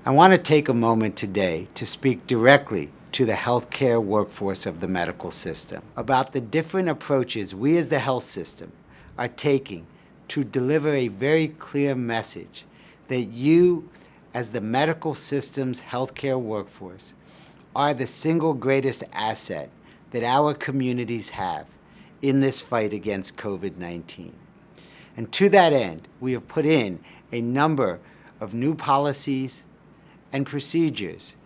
I want to take a moment today to speak directly to the healthcare workforce of the medical system about the different approaches we as the health system are taking to deliver a very clear message that you, as the medical system's healthcare workforce, are the single greatest asset that our communities have in this fight against COVID-19. And to that end, we have put in a number of new policies and procedures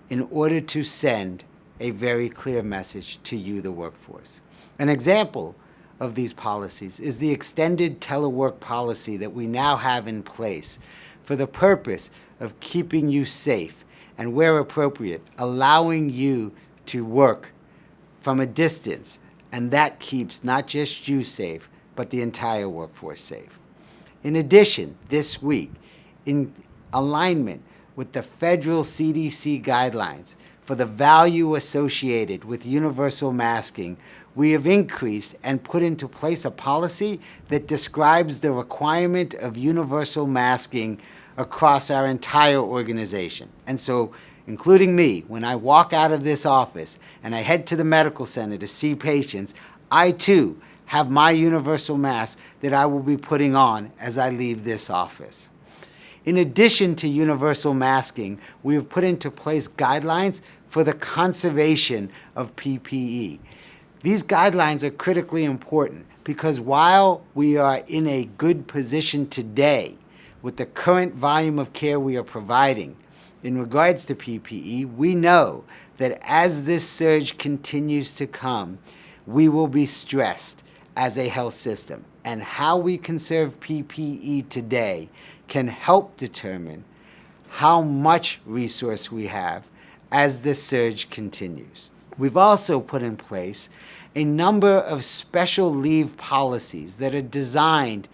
in order to send a very clear message to you, the workforce. An example of these policies is the extended telework policy that we now have in place for the purpose of keeping you safe and, where appropriate, allowing you to work from a distance, and that keeps not just you safe, but the entire workforce safe. In addition, this week, in alignment with the federal CDC guidelines for the value associated with universal masking, we have increased and put into place a policy that describes the requirement of universal masking across our entire organization. And so, including me, when I walk out of this office and I head to the medical center to see patients, I too have my universal mask that I will be putting on as I leave this office. In addition to universal masking, we have put into place guidelines for the conservation of PPE. These guidelines are critically important because while we are in a good position today with the current volume of care we are providing in regards to PPE, we know that as this surge continues to come, we will be stressed as a health system. And how we conserve PPE today can help determine how much resource we have as the surge continues. We've also put in place a number of special leave policies that are designed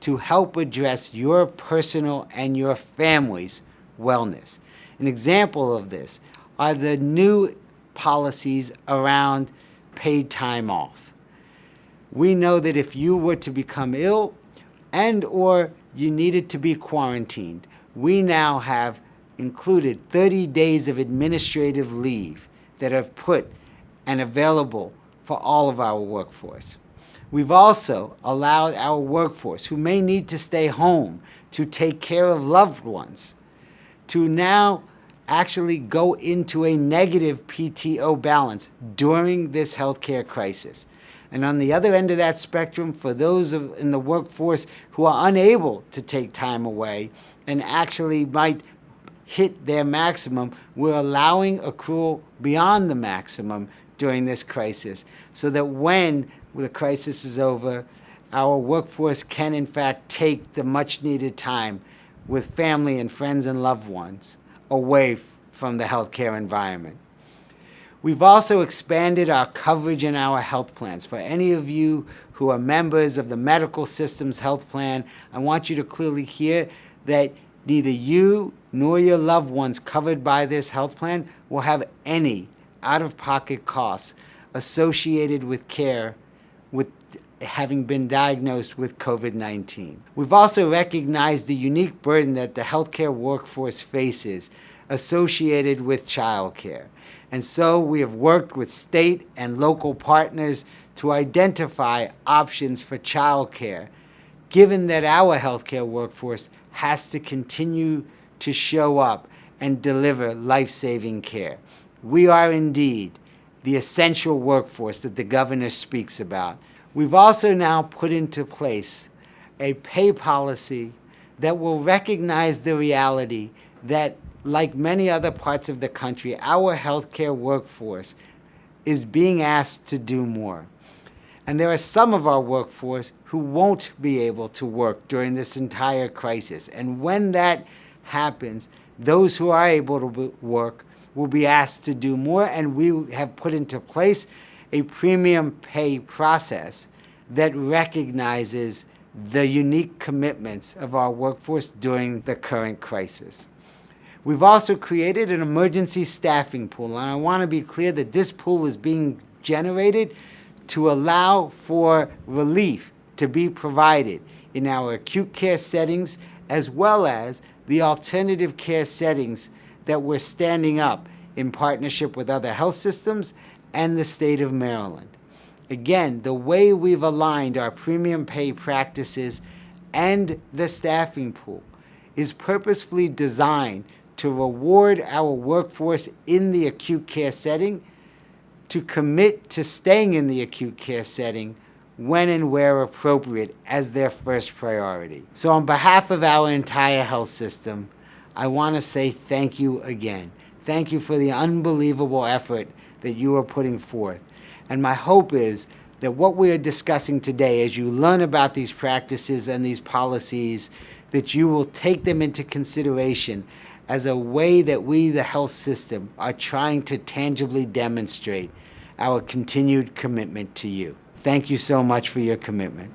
to help address your personal and your family's wellness. An example of this are the new policies around paid time off. We know that if you were to become ill and or you needed to be quarantined, we now have included 30 days of administrative leave that are put and available for all of our workforce. We've also allowed our workforce who may need to stay home to take care of loved ones to now actually go into a negative PTO balance during this healthcare crisis. And on the other end of that spectrum, for those in the workforce who are unable to take time away and actually might hit their maximum, we're allowing accrual beyond the maximum during this crisis so that when the crisis is over, our workforce can in fact take the much needed time with family and friends and loved ones away from the healthcare environment. We've also expanded our coverage in our health plans. For any of you who are members of the medical system's health plan, I want you to clearly hear that neither you nor your loved ones covered by this health plan will have any out-of-pocket costs associated with care with having been diagnosed with COVID-19. We've also recognized the unique burden that the healthcare workforce faces associated with childcare. And so we have worked with state and local partners to identify options for childcare, given that our healthcare workforce has to continue to show up and deliver life-saving care. We are indeed the essential workforce that the governor speaks about. We've also now put into place a pay policy that will recognize the reality that, like many other parts of the country, our healthcare workforce is being asked to do more. And there are some of our workforce who won't be able to work during this entire crisis. And when that happens, those who are able to work will be asked to do more, and we have put into place a premium pay process that recognizes the unique commitments of our workforce during the current crisis. We've also created an emergency staffing pool, and I want to be clear that this pool is being generated to allow for relief to be provided in our acute care settings, as well as the alternative care settings that we're standing up in partnership with other health systems and the state of Maryland. Again, the way we've aligned our premium pay practices and the staffing pool is purposefully designed to reward our workforce in the acute care setting to commit to staying in the acute care setting when and where appropriate as their first priority. So on behalf of our entire health system, I want to say thank you again. Thank you for the unbelievable effort that you are putting forth. And my hope is that what we are discussing today, as you learn about these practices and these policies, that you will take them into consideration as a way that we, the health system, are trying to tangibly demonstrate our continued commitment to you. Thank you so much for your commitment.